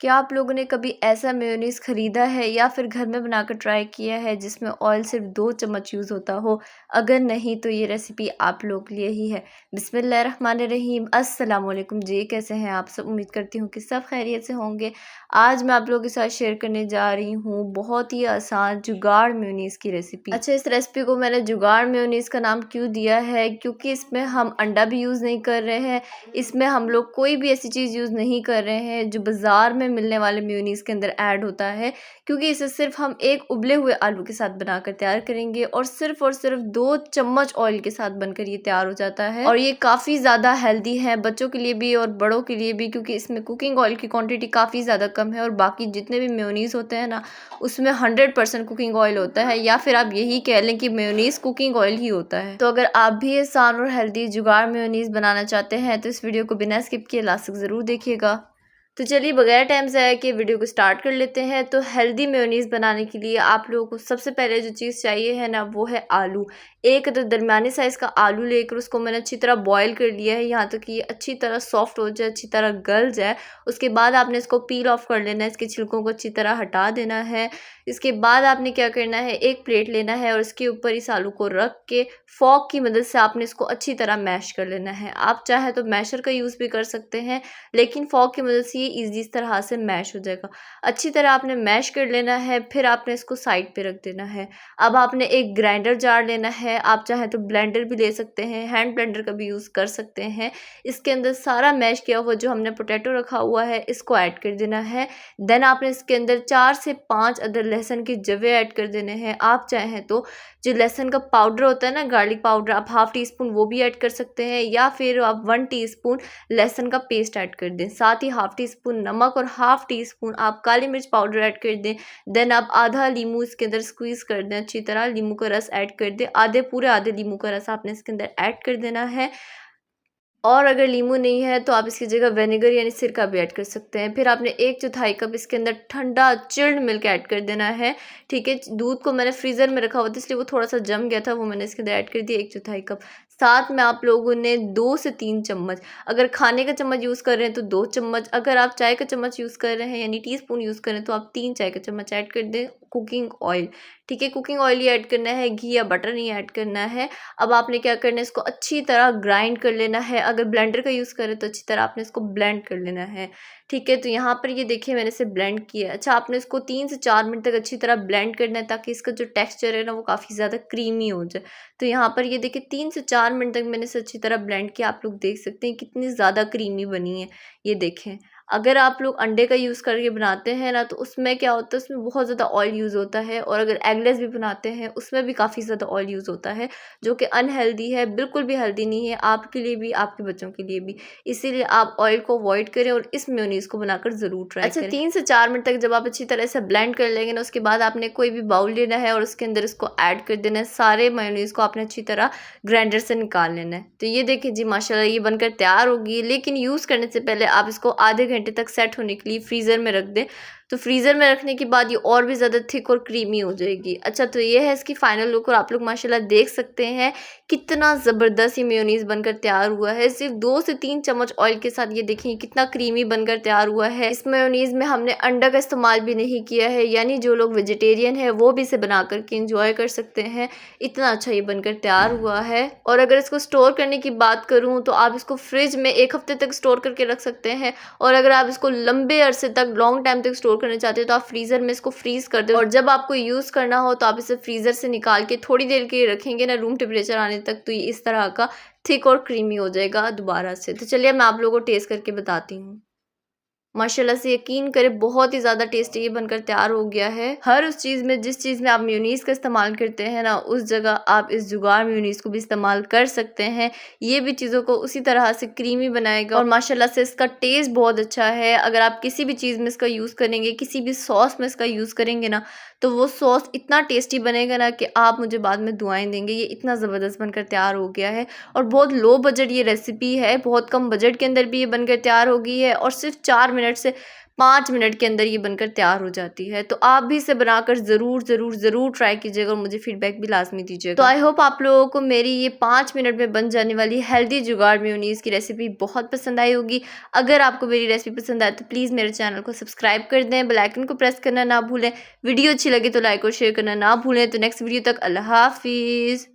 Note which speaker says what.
Speaker 1: क्या आप लोगों ने कभी ऐसा मेयोनीज़ ख़रीदा है या फिर घर में बनाकर ट्राई किया है जिसमें ऑयल सिर्फ 2 चम्मच यूज़ होता हो? अगर नहीं तो ये रेसिपी आप लोगों के लिए ही है। बिस्मिल्लाहिर्रहमानिर्रहीम। अस्सलाम वालेकुम जी, कैसे हैं आप सब? उम्मीद करती हूँ कि सब खैरियत से होंगे। आज मैं आप लोगों के साथ शेयर करने जा रही हूँ बहुत ही आसान जुगाड़ मेयोनीज़ की रेसिपी। अच्छा, इस रेसिपी को मैंने जुगाड़ मेयोनीज़ का नाम क्यों दिया है? क्योंकि इसमें हम अंडा भी यूज़ नहीं कर रहे हैं, इसमें हम लोग कोई भी ऐसी चीज़ यूज़ नहीं कर रहे हैं जो बाज़ार में मिलने वाले मेयोनीज़ के अंदर ऐड होता है, क्योंकि इसे सिर्फ हम एक उबले हुए आलू के साथ बनाकर तैयार करेंगे और सिर्फ 2 चम्मच ऑयल के साथ बनकर ये तैयार हो जाता है। और ये काफ़ी ज़्यादा हेल्दी है बच्चों के लिए भी और बड़ों के लिए भी, क्योंकि इसमें कुकिंग ऑयल की क्वांटिटी काफ़ी ज़्यादा कम है और बाकी जितने भी मेयोनीज़ होते हैं ना, उसमें 100% कुकिंग ऑयल होता है, या फिर आप यही कह लें कि मेयोनीज़ कुकिंग ऑयल ही होता है। तो अगर आप भी आसान और हेल्दी जुगाड़ मेयोनीज़ बनाना चाहते हैं तो इस वीडियो को बिना स्किप किए लास्ट तक ज़रूर देखिएगा। तो चलिए बगैर टाइम ज़ाया किए वीडियो को स्टार्ट कर लेते हैं। तो हेल्दी मेयोनीज़ बनाने के लिए आप लोगों को सबसे पहले जो चीज़ चाहिए है ना, वो है आलू। एक दरमियाने साइज़ का आलू लेकर उसको मैंने अच्छी तरह बॉईल कर लिया है, यहाँ तक कि ये अच्छी तरह सॉफ्ट हो जाए, अच्छी तरह गल जाए। उसके बाद आपने इसको पील ऑफ कर लेना है, इसके छिलकों को अच्छी तरह हटा देना है। इसके बाद आपने क्या करना है, एक प्लेट लेना है और इसके ऊपर इस आलू को रख के फॉक की मदद से आपने इसको अच्छी तरह मैश कर लेना है। आप चाहे तो मैशर का यूज़ भी कर सकते हैं, लेकिन फॉक की मदद से ये ईजी इस तरह से मैश हो जाएगा। अच्छी तरह आपने मैश कर लेना है, फिर आपने इसको साइड पे रख देना है। अब आपने एक ग्राइंडर जार लेना है, आप चाहे तो ब्लेंडर भी ले सकते हैं, हैंड ब्लेंडर का भी यूज़ कर सकते हैं। इसके अंदर सारा मैश किया हुआ जो हमने पोटैटो रखा हुआ है इसको ऐड कर देना है। देन आपने इसके अंदर 4 से 5 अदर लहसुन के जवे ऐड कर देने हैं। आप चाहें तो जो लहसुन का पाउडर होता है ना, गार्लिक पाउडर, आप हाफ़ टी स्पून वो भी ऐड कर सकते हैं, या फिर आप 1 टीस्पून लहसुन का पेस्ट ऐड कर दें। साथ ही हाफ़ टी स्पून नमक और हाफ़ टी स्पून आप काली मिर्च पाउडर ऐड कर दें। देन आप आधा नींबू इसके अंदर स्क्वीज़ कर दें, अच्छी तरह नींबू का रस ऐड कर दें। आधे नींबू का रस आपने इसके अंदर ऐड कर देना है। और अगर नींबू नहीं है तो आप इसकी जगह विनेगर यानी सिरका भी ऐड कर सकते हैं। फिर आपने 1/4 कप इसके अंदर ठंडा चिल्ड मिल्क ऐड कर देना है, ठीक है। दूध को मैंने फ्रीज़र में रखा हुआ था इसलिए वो थोड़ा सा जम गया था, वो मैंने इसके अंदर ऐड कर दिया 1/4 कप। साथ में आप लोगों ने 2 से 3 चम्मच, अगर खाने का चम्मच यूज़ कर रहे हैं तो 2 चम्मच, अगर आप चाय का चम्मच यूज़ कर रहे हैं यानी टीस्पून यूज़ कर रहे हैं तो आप 3 चाय का चम्मच ऐड कर दें कुकिंग ऑयल, ठीक है। कुकिंग ऑयल ही ऐड करना है, घी या बटर नहीं ऐड करना है। अब आपने क्या करना है, इसको अच्छी तरह ग्राइंड कर लेना है। अगर ब्लेंडर का यूज़ करें तो अच्छी तरह आपने इसको ब्लेंड कर लेना है, ठीक है। तो यहाँ पर ये देखिए मैंने इसे ब्लेंड किया है। अच्छा, आपने इसको 3 से 4 मिनट तक अच्छी तरह ब्लेंड करना है ताकि इसका जो टेक्सचर है ना वो काफ़ी ज़्यादा क्रीमी हो जाए। तो यहाँ पर ये देखिए 3 से 4 मिनट तक मैंने इसे अच्छी तरह ब्लेंड किया। आप लोग देख सकते हैं कितनी ज़्यादा क्रीमी बनी है, ये देखें। अगर आप लोग अंडे का यूज़ करके बनाते हैं ना तो उसमें क्या होता है, उसमें बहुत ज़्यादा ऑयल यूज़ होता है, और अगर एगलेस भी बनाते हैं उसमें भी काफ़ी ज़्यादा ऑयल यूज़ होता है, जो कि अनहेल्दी है, बिल्कुल भी हेल्दी नहीं है आपके लिए भी, आपके बच्चों के लिए भी। इसीलिए आप ऑयल को अवॉइड करें और इस मेयोनीज़ को बनाकर ज़रूर ट्राई करें। 3 से 4 मिनट तक जब आप अच्छी तरह से ब्लेंड कर लेंगे ना, उसके बाद आपने कोई भी बाउल लेना है और उसके अंदर इसको ऐड कर देना है। सारे मेयोनीज़ को आपने अच्छी तरह ग्राइंडर से निकाल लेना है। तो ये देखिए जी माशाल्लाह ये बनकर तैयार होगी, लेकिन यूज़ करने से पहले आप इसको आधे घंटे तक सेट होने के लिए फ्रीज़र में रख दें। तो फ्रीज़र में रखने के बाद ये और भी ज़्यादा थिक और क्रीमी हो जाएगी। अच्छा, तो ये है इसकी फाइनल लुक और आप लोग माशाल्लाह देख सकते हैं कितना ज़बरदस्त ये मेयोनीज़ बनकर तैयार हुआ है। सिर्फ 2 से 3 चम्मच ऑयल के साथ ये देखिए कितना क्रीमी बनकर तैयार हुआ है। इस मेयोनीज़ में हमने अंडा का इस्तेमाल भी नहीं किया है, यानी जो लोग वेजिटेरियन है वो भी इसे बना कर के इंजॉय कर सकते हैं। इतना अच्छा ये बनकर तैयार हुआ है। और अगर इसको स्टोर करने की बात करूँ तो आप इसको फ्रिज में 1 हफ्ते तक स्टोर करके रख सकते हैं, और अगर आप इसको लंबे अरसे तक लॉन्ग टाइम तक स्टोर करना चाहते हो तो आप फ्रीज़र में इसको फ्रीज़ कर दें, और जब आपको यूज़ करना हो तो आप इसे फ्रीज़र से निकाल के थोड़ी देर के लिए रखेंगे ना, रूम टेम्परेचर आने तक, तो ये इस तरह का थिक और क्रीमी हो जाएगा दोबारा से। तो चलिए मैं आप लोगों को टेस्ट करके बताती हूँ। माशाल्लाह से यकीन करें बहुत ही ज़्यादा टेस्टी ये बनकर तैयार हो गया है। हर उस चीज़ में जिस चीज़ में आप मेयोनीज़ का इस्तेमाल करते हैं ना, उस जगह आप इस जुगाड़ मेयोनीज़ को भी इस्तेमाल कर सकते हैं। ये भी चीज़ों को उसी तरह से क्रीमी बनाएगा और माशाल्लाह से इसका टेस्ट बहुत अच्छा है। अगर आप किसी भी चीज़ में इसका यूज़ करेंगे, किसी भी सॉस में इसका यूज़ करेंगे ना, तो वो सॉस इतना टेस्टी बनेगा ना कि आप मुझे बाद में दुआएँ देंगे। ये इतना ज़बरदस्त बनकर तैयार हो गया है और बहुत लो बजट ये रेसिपी है, बहुत कम बजट के अंदर भी ये बनकर तैयार हो गई है और सिर्फ 4 मिनट मिनट से 5 मिनट के अंदर ये बनकर तैयार हो जाती है। तो आप भी इसे बनाकर ज़रूर ट्राई कीजिएगा और मुझे फीडबैक भी लाजमी दीजिएगा। तो आई होप आप लोगों को मेरी ये 5 मिनट में बन जाने वाली हेल्दी जुगाड़ मेयोनीज़ की रेसिपी बहुत पसंद आई होगी। अगर आपको मेरी रेसिपी पसंद आए तो प्लीज़ मेरे चैनल को सब्सक्राइब कर दें, बेल आइकन को प्रेस करना ना भूलें। वीडियो अच्छी लगे तो लाइक और शेयर करना ना भूलें। तो नेक्स्ट वीडियो तक अल्लाह हाफिज़।